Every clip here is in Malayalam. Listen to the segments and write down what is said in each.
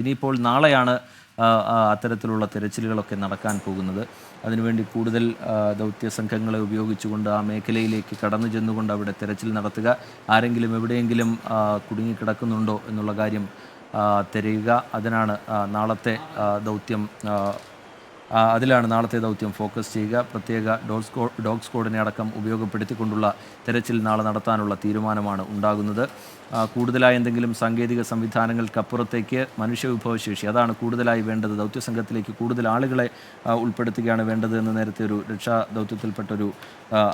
ഇനിയിപ്പോൾ നാളെയാണ് അത്തരത്തിലുള്ള തെരച്ചിലുകളൊക്കെ നടക്കാൻ പോകുന്നത്. അതിനുവേണ്ടി കൂടുതൽ ദൗത്യ സംഘങ്ങളെ ഉപയോഗിച്ചുകൊണ്ട് ആ മേഖലയിലേക്ക് കടന്നു ചെന്നുകൊണ്ട് അവിടെ തെരച്ചിൽ നടത്തുക, ആരെങ്കിലും എവിടെയെങ്കിലും കുടുങ്ങിക്കിടക്കുന്നുണ്ടോ എന്നുള്ള കാര്യം തിരയുക. നാളത്തെ ദൗത്യം അതിലാണ് നാളത്തെ ദൗത്യം ഫോക്കസ് ചെയ്യുക. പ്രത്യേക ഡോഗ് സ്ക്വാഡിനെ അടക്കം ഉപയോഗപ്പെടുത്തിക്കൊണ്ടുള്ള തെരച്ചിൽ നാളെ നടത്താനുള്ള തീരുമാനമാണ് ഉണ്ടാകുന്നത്. കൂടുതലായി എന്തെങ്കിലും സാങ്കേതിക സംവിധാനങ്ങൾക്കപ്പുറത്തേക്ക് മനുഷ്യവിഭവശേഷി അതാണ് കൂടുതലായി വേണ്ടത്. ദൗത്യസംഘത്തിലേക്ക് കൂടുതൽ ആളുകളെ ഉൾപ്പെടുത്തുകയാണ് വേണ്ടത് എന്ന് നേരത്തെ ഒരു രക്ഷാ ദൗത്യത്തിൽപ്പെട്ടൊരു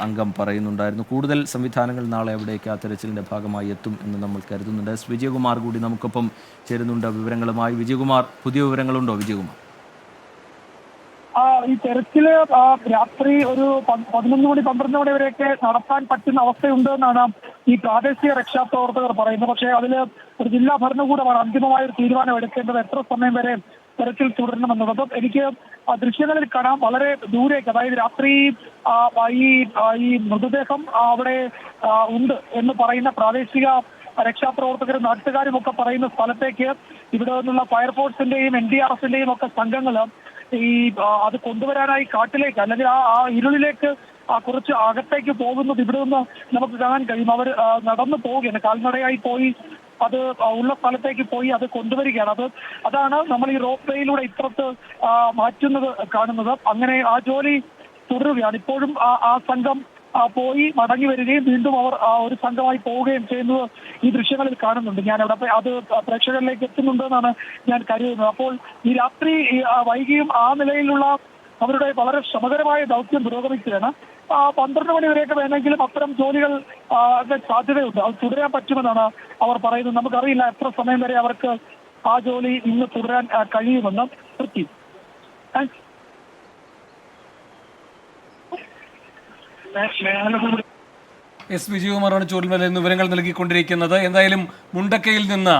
അംഗം പറയുന്നുണ്ടായിരുന്നു. കൂടുതൽ സംവിധാനങ്ങൾ നാളെ അവിടേക്ക് ആ തെരച്ചിലിൻ്റെ ഭാഗമായി എത്തും എന്ന് നമ്മൾ കരുതുന്നുണ്ട്. വിജയകുമാർ കൂടി നമുക്കൊപ്പം ചേരുന്നുണ്ട് വിവരങ്ങളുമായി. വിജയകുമാർ, പുതിയ വിവരങ്ങളുണ്ടോ? വിജയകുമാർ, ഈ തെരച്ചില് രാത്രി ഒരു 11 മണി 12 മണി വരെയൊക്കെ നടത്താൻ പറ്റുന്ന അവസ്ഥയുണ്ട് എന്നാണ് ഈ പ്രാദേശിക രക്ഷാപ്രവർത്തകർ പറയുന്നത്. പക്ഷേ അതില് ഒരു ജില്ലാ ഭരണകൂടമാണ് അന്തിമമായ ഒരു തീരുമാനം എടുക്കേണ്ടത് എത്ര സമയം വരെ തെരച്ചിൽ തുടരണമെന്നുള്ളത്. എനിക്ക് ദൃശ്യങ്ങളിൽ കാണാം വളരെ ദൂരേക്ക്, അതായത് രാത്രി ഈ മൃതദേഹം അവിടെ ഉണ്ട് എന്ന് പറയുന്ന പ്രാദേശിക രക്ഷാപ്രവർത്തകരും നാട്ടുകാരും ഒക്കെ പറയുന്ന സ്ഥലത്തേക്ക് ഇവിടെ നിന്നുള്ള ഫയർഫോഴ്സിന്റെയും NDRFന്റെയും ഒക്കെ സംഘങ്ങൾ അത് കൊണ്ടുവരാനായി കാട്ടിലേക്ക് അല്ലെങ്കിൽ ആ ഇരുളിലേക്ക് കുറച്ച് അകത്തേക്ക് പോകുന്നത് ഇവിടെ നിന്ന് നമുക്ക് കാണാൻ കഴിയും. അവർ നടന്നു പോവുകയാണ്, കാൽനടയായി പോയി അത് ഉള്ള സ്ഥലത്തേക്ക് പോയി അത് കൊണ്ടുവരികയാണ്. അതാണ് നമ്മൾ ഈ റോപ്പ് വേയിലൂടെ ഇപ്പുറത്ത് മാറ്റുന്നത് കാണുന്നത്. അങ്ങനെ ആ ജോലി തുടരുകയാണ്. ഇപ്പോഴും ആ സംഘം പോയി മടങ്ങി വരികയും വീണ്ടും അവർ ഒരു സംഘമായി പോവുകയും ചെയ്യുന്നത് ഈ ദൃശ്യങ്ങളിൽ കാണുന്നുണ്ട്. ഞാൻ അവിടെ അത് പ്രേക്ഷകരിലേക്ക് എത്തുന്നുണ്ടെന്നാണ് ഞാൻ കരുതുന്നത്. അപ്പോൾ ഈ രാത്രി വൈകിയും ആ നിലയിലുള്ള അവരുടെ വളരെ ശ്രമകരമായ ദൗത്യം പുരോഗമിക്കുകയാണ്. 12 മണി വരെയൊക്കെ വേണമെങ്കിലും അത്തരം ജോലികൾ സാധ്യതയുണ്ട്, അത് തുടരാൻ പറ്റുമെന്നാണ് അവർ പറയുന്നത്. നമുക്കറിയില്ല എത്ര സമയം വരെ അവർക്ക് ആ ജോലി ഇന്ന് തുടരാൻ കഴിയുമെന്ന്. എസ് വിജയകുമാറാണ് ചൂരൽമല നിന്ന് വിവരങ്ങൾ നൽകിക്കൊണ്ടിരിക്കുന്നത്. എന്തായാലും മുണ്ടക്കയിൽ നിന്ന്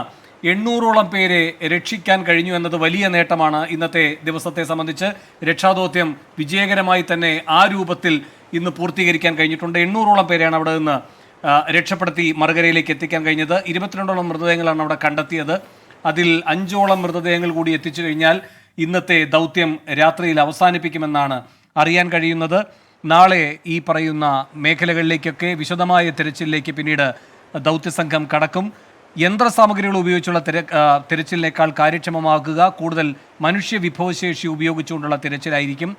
800ഓളം പേരെ രക്ഷിക്കാൻ കഴിഞ്ഞു എന്നത് വലിയ നേട്ടമാണ്. ഇന്നത്തെ ദിവസത്തെ സംബന്ധിച്ച് രക്ഷാദൗത്യം വിജയകരമായി തന്നെ ആ രൂപത്തിൽ ഇന്ന് പൂർത്തീകരിക്കാൻ കഴിഞ്ഞിട്ടുണ്ട്. 800ഓളം പേരെയാണ് അവിടെ നിന്ന് രക്ഷപ്പെടുത്തി മറുകരയിലേക്ക് എത്തിക്കാൻ കഴിഞ്ഞത്. 22ഓളം മൃതദേഹങ്ങളാണ് അവിടെ കണ്ടെത്തിയത്. അതിൽ 5ഓളം മൃതദേഹങ്ങൾ കൂടി എത്തിച്ചു കഴിഞ്ഞാൽ ഇന്നത്തെ ദൗത്യം രാത്രിയിൽ അവസാനിപ്പിക്കുമെന്നാണ് അറിയാൻ കഴിയുന്നത്. നാളെ ഈ പറയുന്ന മേഖലകളിലേക്കൊക്കെ വിശദമായ തെരച്ചിലിലേക്ക് പിന്നീട് ദൗത്യസംഘം കടക്കും. യന്ത്രസാമഗ്രികൾ ഉപയോഗിച്ചുള്ള തെരച്ചിലിനേക്കാൾ കാര്യക്ഷമമാക്കുക, കൂടുതൽ മനുഷ്യ വിഭവശേഷി ഉപയോഗിച്ചുകൊണ്ടുള്ള തെരച്ചിലായിരിക്കും.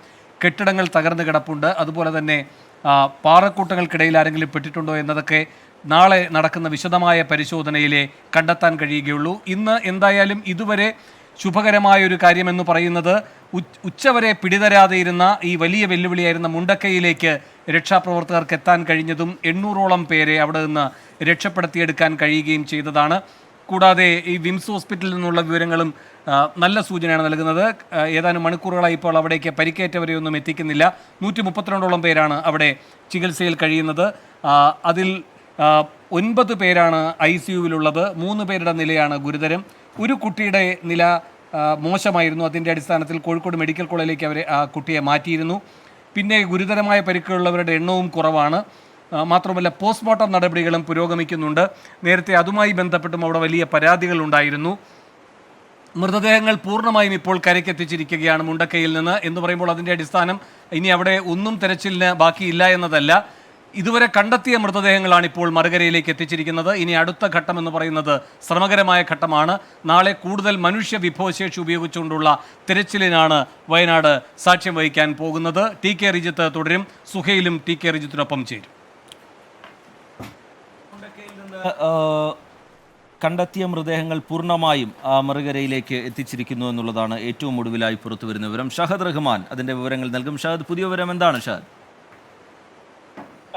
കെട്ടിടങ്ങൾ തകർന്നു കിടപ്പുണ്ട്, അതുപോലെ തന്നെ പാറക്കൂട്ടങ്ങൾക്കിടയിൽ ആരെങ്കിലും പെട്ടിട്ടുണ്ടോ എന്നതൊക്കെ നാളെ നടക്കുന്ന വിശദമായ പരിശോധനയിലെ കണ്ടെത്താൻ കഴിയുകയുള്ളൂ. ഇന്ന് എന്തായാലും ഇതുവരെ ശുഭകരമായ ഒരു കാര്യമെന്ന് പറയുന്നത് ഉച്ചവരെ പിടിതരാതെയിരുന്ന ഈ വലിയ വെല്ലുവിളിയായിരുന്ന മുണ്ടക്കയിലേക്ക് രക്ഷാപ്രവർത്തകർക്ക് എത്താൻ കഴിഞ്ഞതും 800ഓളം പേരെ അവിടെ നിന്ന് രക്ഷപ്പെടുത്തിയെടുക്കാൻ കഴിയുകയും ചെയ്തതാണ്. കൂടാതെ ഈ വിംസ് ഹോസ്പിറ്റലിൽ നിന്നുള്ള വിവരങ്ങളും നല്ല സൂചനയാണ് നൽകുന്നത്. ഏതാനും മണിക്കൂറുകളായി ഇപ്പോൾ അവിടേക്ക് പരിക്കേറ്റവരെയൊന്നും എത്തിക്കുന്നില്ല. 132ഓളം പേരാണ് അവിടെ ചികിത്സയിൽ കഴിയുന്നത്. അതിൽ 9 പേരാണ് ICUവിലുള്ളത്. 3 പേരുടെ നിലയാണ് ഗുരുതരം. ഒരു കുട്ടിയുടെ നില മോശമായിരുന്നു. അതിൻ്റെ അടിസ്ഥാനത്തിൽ കോഴിക്കോട് മെഡിക്കൽ കോളേജിലേക്ക് അവരെ കുട്ടിയെ മാറ്റിയിരുന്നു. പിന്നെ ഗുരുതരമായ പരിക്കുള്ളവരുടെ എണ്ണവും കുറവാണ്. മാത്രമല്ല പോസ്റ്റ്മോർട്ടം നടപടികളും പുരോഗമിക്കുന്നുണ്ട്. നേരത്തെ അതുമായി ബന്ധപ്പെട്ടും അവിടെ വലിയ പരാതികൾ ഉണ്ടായിരുന്നു. മൃതദേഹങ്ങൾ പൂർണ്ണമായും ഇപ്പോൾ കരയ്ക്കെത്തിച്ചിരിക്കുകയാണ് മുണ്ടക്കയിൽ നിന്ന് എന്ന് പറയുമ്പോൾ അതിൻ്റെ അടിസ്ഥാനം ഇനി അവിടെ ഒന്നും തെരച്ചിലിന് ബാക്കിയില്ല എന്നതല്ല. ഇതുവരെ കണ്ടെത്തിയ മൃതദേഹങ്ങളാണ് ഇപ്പോൾ മറുകരയിലേക്ക് എത്തിച്ചിരിക്കുന്നത്. ഇനി അടുത്ത ഘട്ടം എന്ന് പറയുന്നത് ശ്രമകരമായ ഘട്ടമാണ്. നാളെ കൂടുതൽ മനുഷ്യ വിഭവശേഷി ഉപയോഗിച്ചുകൊണ്ടുള്ള തിരച്ചിലിനാണ് വയനാട് സാക്ഷ്യം വഹിക്കാൻ പോകുന്നത്. TK റിജിത്ത് തുടരും. സുഹൈലും TK റിജിത്തിനൊപ്പം ചേരും. കണ്ടെത്തിയ മൃതദേഹങ്ങൾ പൂർണ്ണമായും മറുകരയിലേക്ക് എത്തിച്ചിരിക്കുന്നു എന്നുള്ളതാണ് ഏറ്റവും ഒടുവിലായി പുറത്തുവരുന്ന വിവരം. ഷഹദ് റഹ്മാൻ അതിൻ്റെ വിവരങ്ങൾ നൽകും. ഷഹദ്, പുതിയ വിവരം എന്താണ് ഷഹദ്?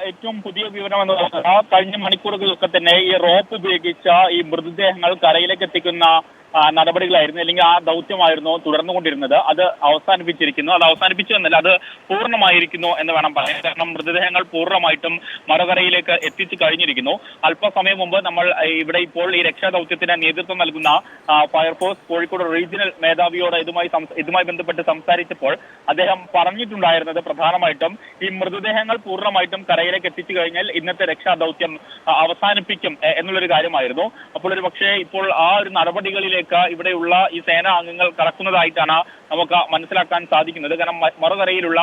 ഏറ്റവും പുതിയ വിവരം എന്ന് പറഞ്ഞാൽ കഴിഞ്ഞ മണിക്കൂറുകളൊക്കെ തന്നെ ഈ റോപ്പ് ഉപയോഗിച്ച ഈ മൃതദേഹങ്ങൾ കരയിലേക്ക് എത്തിക്കുന്ന നടപടികളായിരുന്നു, അല്ലെങ്കിൽ ആ ദൗത്യമായിരുന്നു തുടർന്നുകൊണ്ടിരുന്നത്. അത് അവസാനിപ്പിച്ചിരിക്കുന്നു. അത് അവസാനിപ്പിച്ചു എന്നല്ല, അത് പൂർണ്ണമായിരിക്കുന്നു എന്ന് വേണം പറയാൻ. കാരണം മൃതദേഹങ്ങൾ പൂർണ്ണമായിട്ടും മറുകരയിലേക്ക് എത്തിച്ചു കഴിഞ്ഞിരിക്കുന്നു. അല്പസമയം മുമ്പ് നമ്മൾ ഇവിടെ ഇപ്പോൾ ഈ രക്ഷാദൗത്യത്തിന് നേതൃത്വം നൽകുന്ന ഫയർഫോഴ്സ് കോഴിക്കോട് റീജിയണൽ മേധാവിയോട് ഇതുമായി ബന്ധപ്പെട്ട് സംസാരിച്ചപ്പോൾ അദ്ദേഹം പറഞ്ഞിട്ടുണ്ടായിരുന്നത് പ്രധാനമായിട്ടും ഈ മൃതദേഹങ്ങൾ പൂർണ്ണമായിട്ടും കരയിലേക്ക് എത്തിച്ചു കഴിഞ്ഞാൽ ഇന്നത്തെ രക്ഷാദൗത്യം അവസാനിപ്പിക്കും എന്നുള്ളൊരു കാര്യമായിരുന്നു. അപ്പോൾ ഒരു പക്ഷേ ഇപ്പോൾ ആ ഒരു നടപടികളിലേക്ക് മറുകരയിലേക്ക് ഇവിടെയുള്ള ഈ സേനാ അംഗങ്ങൾ കടക്കുന്നതായിട്ടാണ് നമുക്ക് മനസ്സിലാക്കാൻ സാധിക്കുന്നത്. കാരണം മറുകരയിലുള്ള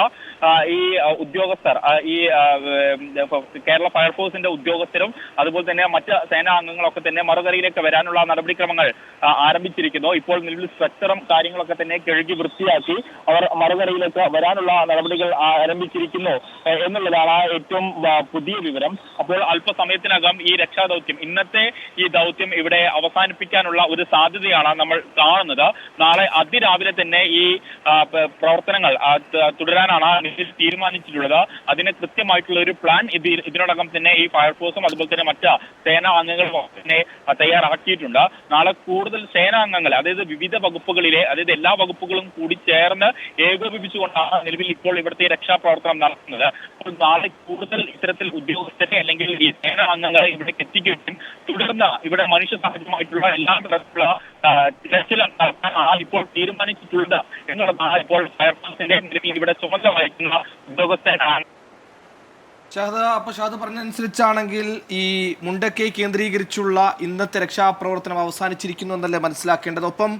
ഈ ഉദ്യോഗസ്ഥർ, ഈ കേരള ഫയർഫോഴ്സിന്റെ ഉദ്യോഗസ്ഥരും അതുപോലെ തന്നെ മറ്റ് സേനാ അംഗങ്ങളൊക്കെ തന്നെ മറുകരയിലേക്ക് വരാനുള്ള നടപടിക്രമങ്ങൾ ആരംഭിച്ചിരിക്കുന്നു. ഇപ്പോൾ നിലവിൽ സ്ട്രക്ചറും കാര്യങ്ങളൊക്കെ തന്നെ കഴുകി വൃത്തിയാക്കി അവർ മറുകരയിലേക്ക് വരാനുള്ള നടപടികൾ ആരംഭിച്ചിരിക്കുന്നു എന്നുള്ളതാണ് ഏറ്റവും പുതിയ വിവരം. അപ്പോൾ അല്പസമയത്തിനകം ഈ രക്ഷാദൗത്യം, ഇന്നത്തെ ഈ ദൗത്യം ഇവിടെ അവസാനിപ്പിക്കാനുള്ള ഒരു സാധ്യതയാണ് നമ്മൾ കാണുന്നത്. നാളെ അതിരാവിലെ തന്നെ ഈ പ്രവർത്തനങ്ങൾ തുടരാനാണ് തീരുമാനിച്ചിട്ടുള്ളത്. അതിന് കൃത്യമായിട്ടുള്ള ഒരു പ്ലാൻ ഇതിനോടകം തന്നെ ഈ ഫയർഫോഴ്സും അതുപോലെ തന്നെ മറ്റ് സേനാ അംഗങ്ങളും തന്നെ തയ്യാറാക്കിയിട്ടുണ്ട്. നാളെ കൂടുതൽ സേനാ അംഗങ്ങൾ, അതായത് വിവിധ വകുപ്പുകളിലെ, അതായത് എല്ലാ വകുപ്പുകളും കൂടി ചേർന്ന് ഏകോപിപ്പിച്ചുകൊണ്ടാണ് നിലവിൽ ഇപ്പോൾ ഇവിടുത്തെ രക്ഷാപ്രവർത്തനം നടത്തുന്നത്. അപ്പോൾ നാളെ കൂടുതൽ ഇത്തരത്തിൽ ഉദ്യോഗസ്ഥരെ അല്ലെങ്കിൽ ഈ സേനാ അംഗങ്ങളെ ഇവിടേക്ക് എത്തിക്കുകയും തുടർന്ന് ഇവിടെ മനുഷ്യ സഹജമായിട്ടുള്ള എല്ലാ തരത്തിലുള്ള തിരച്ചിൽ നടത്താനാണ് ഇപ്പോൾ തീരുമാനിച്ചിട്ടുള്ളത് എന്നുള്ളതാണ് ഇപ്പോൾ ഫയർഫോഴ്സിന്റെ നിലവിൽ ഇവിടെ ചുമതല വഹിക്കുന്ന ഉദ്യോഗസ്ഥരാണ്. ഷാദ് പറഞ്ഞതനുസരിച്ചാണെങ്കിൽ ഈ മുണ്ടക്കൈ കേന്ദ്രീകരിച്ചുള്ള ഇന്നത്തെ രക്ഷാപ്രവർത്തനം അവസാനിച്ചിരിക്കുന്നു എന്നല്ലേ മനസ്സിലാക്കേണ്ടത്. ഒപ്പം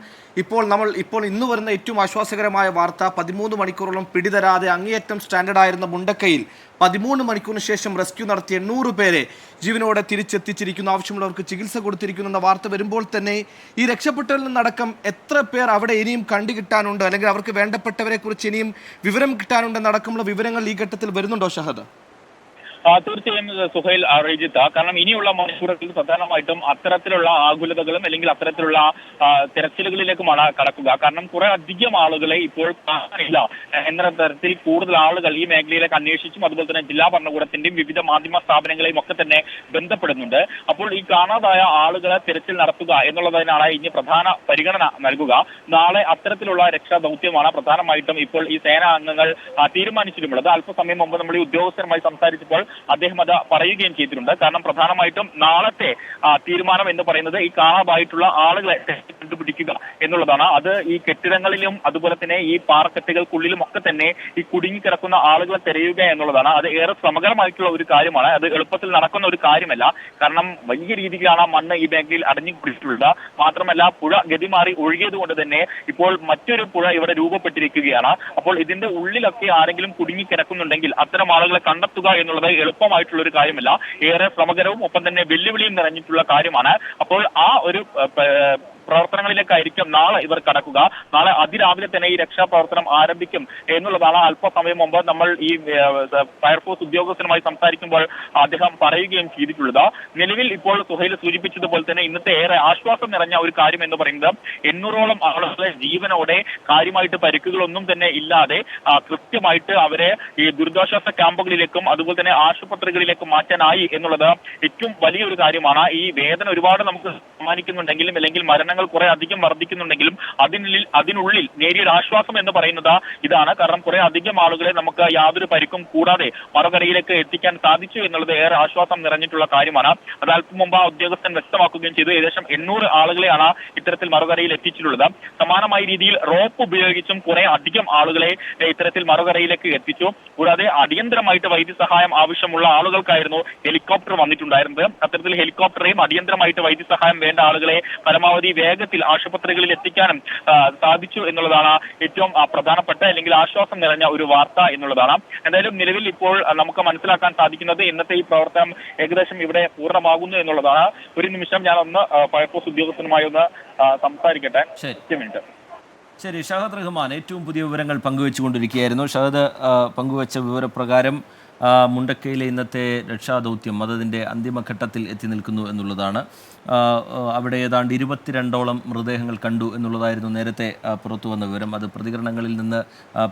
ഇപ്പോൾ ഇന്ന് വരുന്ന ഏറ്റവും ആശ്വാസകരമായ വാർത്ത, 13 മണിക്കൂറോളം പിടിതരാതെ അങ്ങേയറ്റം സ്റ്റാൻഡേർഡ് ആയിരുന്ന മുണ്ടക്കൈയിൽ 13 മണിക്കൂറിന് ശേഷം റെസ്ക്യൂ നടത്തി 800 പേരെ ജീവനോടെ തിരിച്ചെത്തിച്ചിരിക്കുന്നു, ആവശ്യമുള്ളവർക്ക് ചികിത്സ കൊടുത്തിരിക്കുന്നു എന്ന വാർത്ത വരുമ്പോൾ തന്നെ ഈ രക്ഷപ്പെട്ടവരിൽ നിന്നടക്കം എത്ര പേർ അവിടെ ഇനിയും കണ്ടുകിട്ടാനുണ്ട്, അല്ലെങ്കിൽ അവർക്ക് വേണ്ടപ്പെട്ടവരെ കുറിച്ച് ഇനിയും വിവരം കിട്ടാനുണ്ടെന്നടക്കമുള്ള വിവരങ്ങൾ ഈ ഘട്ടത്തിൽ വരുന്നുണ്ടോ ഷഹദ്? തീർച്ചയായും സുഹൈൽ, റജിത്ത്, കാരണം ഇനിയുള്ള മണിക്കൂറുകളിൽ പ്രധാനമായിട്ടും അത്തരത്തിലുള്ള ആകുലതകളും അല്ലെങ്കിൽ അത്തരത്തിലുള്ള തിരച്ചിലുകളിലേക്കുമാണ് കടക്കുക. കാരണം കുറെ അധികം ആളുകളെ ഇപ്പോൾ കാണാനില്ല എന്ന തരത്തിൽ കൂടുതൽ ആളുകൾ ഈ മേഖലയിലേക്ക് അന്വേഷിച്ചും അതുപോലെ തന്നെ ജില്ലാ ഭരണകൂടത്തിന്റെയും വിവിധ മാധ്യമ സ്ഥാപനങ്ങളെയും ഒക്കെ തന്നെ ബന്ധപ്പെടുന്നുണ്ട്. അപ്പോൾ ഈ കാണാതായ ആളുകളെ തിരച്ചിൽ നടത്തുക എന്നുള്ളതിനാണ് ഇനി പ്രധാന പരിഗണന നൽകുക. നാളെ അത്തരത്തിലുള്ള രക്ഷാ ദൗത്യമാണ് പ്രധാനമായിട്ടും ഇപ്പോൾ ഈ സേനാ അംഗങ്ങൾ തീരുമാനിച്ചിട്ടുള്ളത്. അല്പസമയം മുമ്പ് നമ്മൾ ഈ ഉദ്യോഗസ്ഥരുമായി സംസാരിച്ചപ്പോൾ അദ്ദേഹം അത് പറയുകയും ചെയ്തിട്ടുണ്ട്. കാരണം പ്രധാനമായിട്ടും നാളത്തെ തീരുമാനം എന്ന് പറയുന്നത് ഈ കാണാതായിട്ടുള്ള ആളുകളെ കണ്ടുപിടിക്കുക എന്നുള്ളതാണ്. അത് ഈ കെട്ടിടങ്ങളിലും അതുപോലെ തന്നെ ഈ പാറക്കെട്ടുകൾക്കുള്ളിലും ഒക്കെ തന്നെ ഈ കുടുങ്ങിക്കിടക്കുന്ന ആളുകളെ തിരയുക എന്നുള്ളതാണ്. അത് ഏറെ ശ്രമകരമായിട്ടുള്ള ഒരു കാര്യമാണ്. അത് എളുപ്പത്തിൽ നടക്കുന്ന ഒരു കാര്യമല്ല. കാരണം വലിയ രീതിയിലാണ് മണ്ണ് ഈ മേഖലയിൽ അടഞ്ഞുകൂടിയിട്ടുള്ളത്. മാത്രമല്ല പുഴ ഗതിമാറി ഒഴുകിയത് കൊണ്ട് തന്നെ ഇപ്പോൾ മറ്റൊരു പുഴ ഇവിടെ രൂപപ്പെട്ടിരിക്കുകയാണ്. അപ്പോൾ ഇതിന്റെ ഉള്ളിലൊക്കെ ആരെങ്കിലും കുടുങ്ങിക്കിടക്കുന്നുണ്ടെങ്കിൽ അത്തരം ആളുകളെ കണ്ടെത്തുക എന്നുള്ളത് എളുപ്പമായിട്ടുള്ള ഒരു കാര്യമല്ല. ഏറെ ശ്രമകരവും ഒപ്പം തന്നെ വെല്ലുവിളിയും നിറഞ്ഞിട്ടുള്ള കാര്യമാണ്. അപ്പോൾ ആ ഒരു പ്രവർത്തനങ്ങളിലേക്കായിരിക്കും നാളെ ഇവർ കടക്കുക. നാളെ അതിരാവിലെ തന്നെ ഈ രക്ഷാപ്രവർത്തനം ആരംഭിക്കും എന്നുള്ളതാണ് അല്പസമയം മുമ്പ് നമ്മൾ ഈ ഫയർഫോഴ്സ് ഉദ്യോഗസ്ഥനുമായി സംസാരിക്കുമ്പോൾ അദ്ദേഹം പറയുകയും ചെയ്തിട്ടുള്ളത്. നിലവിൽ ഇപ്പോൾ സുഹൈൽ സൂചിപ്പിച്ചതുപോലെ തന്നെ ഇന്നത്തെ ഏറെ ആശ്വാസം നിറഞ്ഞ ഒരു കാര്യം എന്ന് പറയുന്നത് 800ഓളം ആളുകളെ ജീവനോടെ കാര്യമായിട്ട് പരിക്കുകളൊന്നും തന്നെ ഇല്ലാതെ കൃത്യമായിട്ട് അവരെ ഈ ദുരിതാശ്വാസ ക്യാമ്പുകളിലേക്കും അതുപോലെ തന്നെ ആശുപത്രികളിലേക്കും മാറ്റാനായി എന്നുള്ളത് ഏറ്റവും വലിയൊരു കാര്യമാണ്. ഈ വേദന ഒരുപാട് നമുക്ക് സമ്മാനിക്കുന്നുണ്ടെങ്കിലും അല്ലെങ്കിൽ മരണങ്ങൾ കുറെ അധികം വർദ്ധിക്കുന്നുണ്ടെങ്കിലും അതിനുള്ളിൽ നേരിയൊരു ആശ്വാസം എന്ന് പറയുന്നത് ഇതാണ്. കാരണം കുറെ അധികം ആളുകളെ നമുക്ക് യാതൊരു പരിക്കും കൂടാതെ മറുകരയിലേക്ക് എത്തിക്കാൻ സാധിച്ചു എന്നുള്ളത് ഏറെ ആശ്വാസം നിറഞ്ഞിട്ടുള്ള കാര്യമാണ്. അത് അല്പം മുമ്പ് ആ ഉദ്യോഗസ്ഥൻ വ്യക്തമാക്കുകയും ചെയ്തു. ഏകദേശം 800 ആളുകളെയാണ് ഇത്തരത്തിൽ മറുകരയിൽ എത്തിച്ചിട്ടുള്ളത്. സമാനമായ രീതിയിൽ റോപ്പ് ഉപയോഗിച്ചും കുറെ അധികം ആളുകളെ ഇത്തരത്തിൽ മറുകരയിലേക്ക് എത്തിച്ചു. കൂടാതെ അടിയന്തരമായിട്ട് വൈദ്യസഹായം ആവശ്യമുള്ള ആളുകൾക്കായിരുന്നു ഹെലികോപ്റ്റർ വന്നിട്ടുണ്ടായിരുന്നത്. അത്തരത്തിൽ ഹെലികോപ്റ്ററേയും അടിയന്തരമായിട്ട് വൈദ്യസഹായം വേണ്ട ആളുകളെ പരമാവധി വേഗത്തിൽ ആശുപത്രികളിൽ എത്തിക്കാനും സാധിച്ചു എന്നുള്ളതാണ് ഏറ്റവും പ്രധാനപ്പെട്ട അല്ലെങ്കിൽ ആശ്വാസം നിറഞ്ഞ ഒരു വാർത്ത എന്നുള്ളതാണ്. എന്തായാലും നിലവിൽ ഇപ്പോൾ നമുക്ക് മനസ്സിലാക്കാൻ സാധിക്കുന്നത് ഇന്നത്തെ ഈ പ്രവർത്തനം ഏകദേശം ഇവിടെ പൂർണ്ണമാകുന്നു എന്നുള്ളതാണ്. ഒരു നിമിഷം ഞാൻ ഒന്ന് ഫയർഫോഴ്സ് ഉദ്യോഗസ്ഥനുമായി ഒന്ന് സംസാരിക്കട്ടെ. ശരി, ഷഹദ് റഹ്മാൻ ഏറ്റവും പുതിയ വിവരങ്ങൾ പങ്കുവെച്ചുകൊണ്ടിരിക്കുകയായിരുന്നു. ഷഹദ് പങ്കുവച്ച വിവരപ്രകാരം മുണ്ടക്കയിലെ ഇന്നത്തെ രക്ഷാദൗത്യം അതതിൻ്റെ അന്തിമഘട്ടത്തിൽ എത്തി നിൽക്കുന്നു എന്നുള്ളതാണ്. അവിടെ ഏതാണ്ട് 22ഓളം മൃതദേഹങ്ങൾ കണ്ടു എന്നുള്ളതായിരുന്നു നേരത്തെ പുറത്തു വന്ന വിവരം. അത് പ്രതികരണങ്ങളിൽ നിന്ന്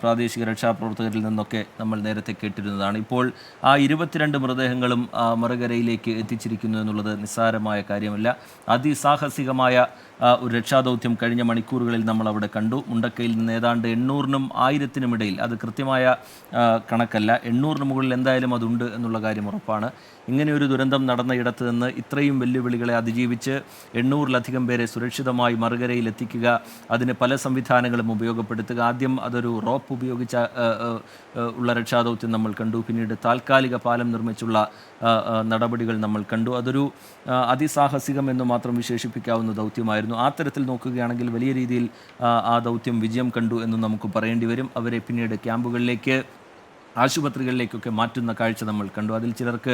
പ്രാദേശിക രക്ഷാപ്രവർത്തകരിൽ നിന്നൊക്കെ നമ്മൾ നേരത്തെ കേട്ടിരുന്നതാണ്. ഇപ്പോൾ ആ 22 മൃതദേഹങ്ങളും മറുകരയിലേക്ക് എത്തിച്ചിരിക്കുന്നു എന്നുള്ളത് നിസ്സാരമായ കാര്യമല്ല. അതിസാഹസികമായ ഒരു രക്ഷാദൗത്യം കഴിഞ്ഞ മണിക്കൂറുകളിൽ നമ്മൾ അവിടെ കണ്ടു. മുണ്ടക്കയിൽ നിന്ന് ഏതാണ്ട് 800നും 1000നും ഇടയിൽ, അത് കൃത്യമായ കണക്കല്ല, 800ന് മുകളിൽ എന്തായാലും അതുണ്ട് എന്നുള്ള കാര്യം ഉറപ്പാണ്. ഇങ്ങനെ ഒരു ദുരന്തം നടന്ന ഇടത്ത് നിന്ന് ഇത്രയും വെല്ലുവിളികളെ അതിജീവിച്ച് 800-ലധികം പേരെ സുരക്ഷിതമായി മറുകരയിൽ എത്തിക്കുക, അതിന് പല സംവിധാനങ്ങളും ഉപയോഗപ്പെടുത്തുക. ആദ്യം അതൊരു റോപ്പ് ഉപയോഗിച്ച ഉള്ള രക്ഷാദൗത്യം നമ്മൾ കണ്ടു. പിന്നീട് താൽക്കാലിക പാലം നിർമ്മിച്ചുള്ള നടപടികൾ നമ്മൾ കണ്ടു. അതൊരു അതിസാഹസികം എന്ന് മാത്രം വിശേഷിപ്പിക്കാവുന്ന ദൗത്യമായിരുന്നു. ആ തരത്തിൽ നോക്കുകയാണെങ്കിൽ വലിയ രീതിയിൽ ആ ദൗത്യം വിജയം കണ്ടു എന്ന് നമുക്ക് പറയേണ്ടി വരും. അവരെ പിന്നീട് ക്യാമ്പുകളിലേക്ക്, ആശുപത്രികളിലേക്കൊക്കെ മാറ്റുന്ന കാഴ്ച നമ്മൾ കണ്ടു. അതിൽ ചിലർക്ക്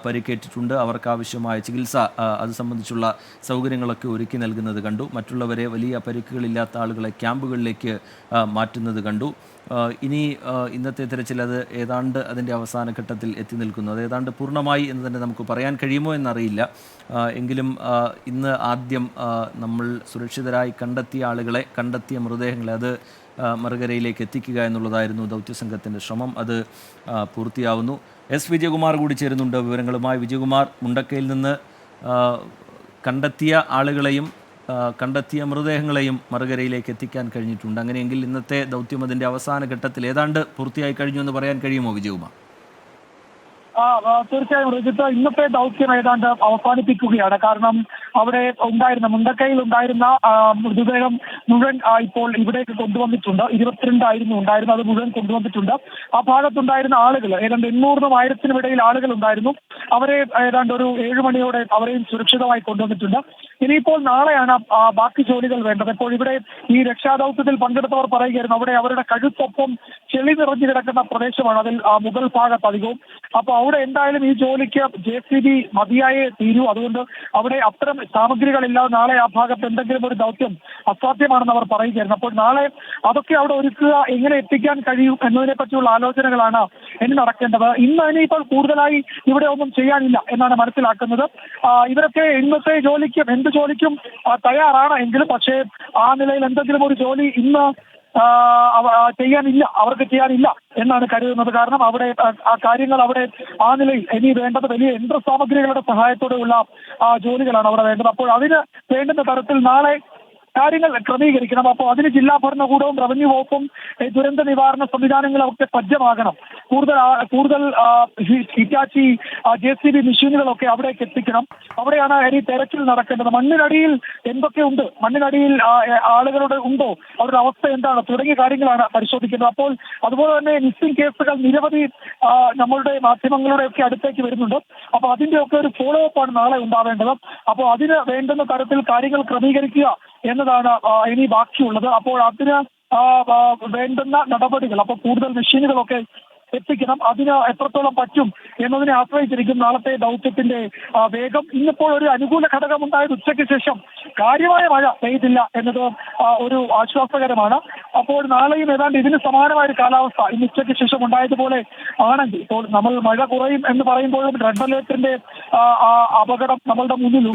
പരിക്കേറ്റിട്ടുണ്ട്. അവർക്കാവശ്യമായ ചികിത്സ, അത് സംബന്ധിച്ചുള്ള സൗകര്യങ്ങളൊക്കെ ഒരുക്കി നൽകുന്നത് കണ്ടു. മറ്റുള്ളവരെ, വലിയ പരിക്കുകളില്ലാത്ത ആളുകളെ ക്യാമ്പുകളിലേക്ക് മാറ്റുന്നത് കണ്ടു. ഇനി ഇന്നത്തെ തിരച്ചിൽ അത് ഏതാണ്ട് അതിൻ്റെ അവസാന ഘട്ടത്തിൽ എത്തി നിൽക്കുന്നു. അത് ഏതാണ്ട് പൂർണ്ണമായി എന്ന് തന്നെ നമുക്ക് പറയാൻ കഴിയുമോ എന്നറിയില്ല. എങ്കിലും ഇന്ന് ആദ്യം നമ്മൾ സുരക്ഷിതരായി കണ്ടെത്തിയ ആളുകളെ, കണ്ടെത്തിയ മൃതദേഹങ്ങളെ അത് മറുകരയിലേക്ക് എത്തിക്കുക എന്നുള്ളതായിരുന്നു ദൗത്യസംഘത്തിൻ്റെ ശ്രമം. അത് പൂർത്തിയാവുന്നു. എസ് വിജയകുമാർ കൂടി ചേരുന്നുണ്ട് വിവരങ്ങളുമായി. വിജയകുമാർ, മുണ്ടക്കയിൽ നിന്ന് കണ്ടെത്തിയ ആളുകളെയും കണ്ടെത്തിയ മൃതദേഹങ്ങളെയും മറുകരയിലേക്ക് എത്തിക്കാൻ കഴിഞ്ഞിട്ടുണ്ട്. അങ്ങനെയെങ്കിൽ ഇന്നത്തെ ദൗത്യം അതിൻ്റെ അവസാന ഘട്ടത്തിൽ ഏതാണ്ട് പൂർത്തിയായി കഴിഞ്ഞു എന്ന് പറയാൻ കഴിയുമോ വിജയകുമാർ? തീർച്ചയായും രജിത്ത്, ഇന്നത്തെ ദൗത്യം ഏതാണ്ട് അവസാനിപ്പിക്കുകയാണ്. കാരണം അവിടെ ഉണ്ടായിരുന്ന, മുണ്ടക്കയിൽ ഉണ്ടായിരുന്ന മൃതദേഹം മുഴുവൻ ഇപ്പോൾ ഇവിടേക്ക് കൊണ്ടുവന്നിട്ടുണ്ട്. 22 ആയിരുന്നു ഉണ്ടായിരുന്നത്, അത് മുഴുവൻ കൊണ്ടുവന്നിട്ടുണ്ട്. ആ ഭാഗത്തുണ്ടായിരുന്ന ആളുകൾ ഏതാണ്ട് 800-നും 1000-നും ഇടയിൽ ആളുകൾ ഉണ്ടായിരുന്നു. അവരെ ഏതാണ്ട് ഒരു 7 മണിയോടെ അവരെയും സുരക്ഷിതമായി കൊണ്ടുവന്നിട്ടുണ്ട്. ഇനിയിപ്പോൾ നാളെയാണ് ബാക്കി ജോലികൾ വേണ്ടത്. ഇപ്പോൾ ഇവിടെ ഈ രക്ഷാദൗത്യത്തിൽ പങ്കെടുത്തവർ പറയുകയായിരുന്നു, അവിടെ അവരുടെ കഴുത്തൊപ്പം ചെളി നിറഞ്ഞു കിടക്കുന്ന പ്രദേശമാണ്, അതിൽ മുകൾ ഭാഗത്ത് അധികവും. അപ്പോൾ അവിടെ എന്തായാലും ഈ ജോലിക്ക് JCB മതിയായേ തീരൂ. അതുകൊണ്ട് അവിടെ അത്തരം സാമഗ്രികളില്ലാതെ നാളെ ആ ഭാഗത്ത് എന്തെങ്കിലും ഒരു ദൗത്യം അസാധ്യമാണെന്ന് അവർ പറയുകയായിരുന്നു. അപ്പോൾ നാളെ അതൊക്കെ അവിടെ ഒരുക്കുക, എങ്ങനെ എത്തിക്കാൻ കഴിയും എന്നതിനെ പറ്റിയുള്ള ആലോചനകളാണ് ഇനി നടക്കേണ്ടത്. ഇന്ന് ഇനിയിപ്പോൾ കൂടുതലായി ഇവിടെ ഒന്നും ചെയ്യാനില്ല എന്നാണ് മനസ്സിലാക്കുന്നത്. ഇവരൊക്കെ ഇന്നത്തെ ജോലിക്കും എന്ത് ജോലിക്കും തയ്യാറാണ് എങ്കിലും, പക്ഷേ ആ നിലയിൽ എന്തെങ്കിലും ഒരു ജോലി ഇന്ന് അവർക്ക് ചെയ്യാനില്ല എന്നാണ് കരുതുന്നത്. കാരണം അവിടെ ആ കാര്യങ്ങൾ അവിടെ ആ നിലയിൽ ഇനി വേണ്ടത് വലിയ യന്ത്രസാമഗ്രികളുടെ സഹായത്തോടെയുള്ള ജോലികളാണ് അവിടെ വേണ്ടത്. അപ്പോൾ അതിന് വേണ്ടുന്ന തരത്തിൽ നാളെ കാര്യങ്ങൾ ക്രമീകരിക്കണം. അപ്പോൾ അതിന് ജില്ലാ ഭരണകൂടവും റവന്യൂ വകുപ്പും ദുരന്ത നിവാരണ സംവിധാനങ്ങളും ഒക്കെ സജ്ജമാകണം. കൂടുതൽ ഹിറ്റാച്ചി JCB മെഷീനുകളൊക്കെ അവിടേക്ക് എത്തിക്കണം. അവിടെയാണ് ഇനി തെരച്ചിൽ നടക്കേണ്ടത്. മണ്ണിനടിയിൽ എന്തൊക്കെയുണ്ട്, മണ്ണിനടിയിൽ ആളുകളുടെ ഉണ്ടോ, അവരുടെ അവസ്ഥ എന്താണ് തുടങ്ങിയ കാര്യങ്ങളാണ് പരിശോധിക്കുന്നത്. അപ്പോൾ അതുപോലെ തന്നെ മിസ്സിംഗ് കേസുകൾ നിരവധി നമ്മളുടെ മാധ്യമങ്ങളുടെ ഒക്കെ അടുത്തേക്ക് വരുന്നുണ്ട്. അപ്പോൾ അതിന്റെ ഒക്കെ ഒരു ഫോളോ അപ്പ് ആണ് നാളെ ഉണ്ടാവേണ്ടത്. അപ്പോൾ അതിന് വേണ്ടുന്ന തരത്തിൽ കാര്യങ്ങൾ ക്രമീകരിക്കുക എന്നതാണ് ഇനി ബാക്കിയുള്ളത്. അപ്പോൾ അതിന് വേണ്ടുന്ന നടപടികൾ, അപ്പോൾ കൂടുതൽ മെഷീനുകളൊക്കെ എത്തിക്കണം. അതിന് എത്രത്തോളം പറ്റും എന്നതിനെ ആശ്രയിച്ചിരിക്കും നാളത്തെ ദൗത്യത്തിന്റെ വേഗം. ഇന്നിപ്പോൾ ഒരു അനുകൂല ഘടകം ഉണ്ടായത് ഉച്ചയ്ക്ക് ശേഷം കാര്യമായ മഴ പെയ്തില്ല എന്നത് ഒരു ആശ്വാസകരമാണ്. അപ്പോൾ നാളെയും ഏതാണ്ട് ഇതിന് സമാനമായ ഒരു കാലാവസ്ഥ ഇന്ന് ഉച്ചയ്ക്ക് ശേഷം ഉണ്ടായതുപോലെ ആണെങ്കിൽ, ഇപ്പോൾ നമ്മൾ മഴ കുറയും എന്ന് പറയുമ്പോഴും റെഡ് അലേർട്ടിന്റെ അപകടം നമ്മളുടെ മുന്നിൽ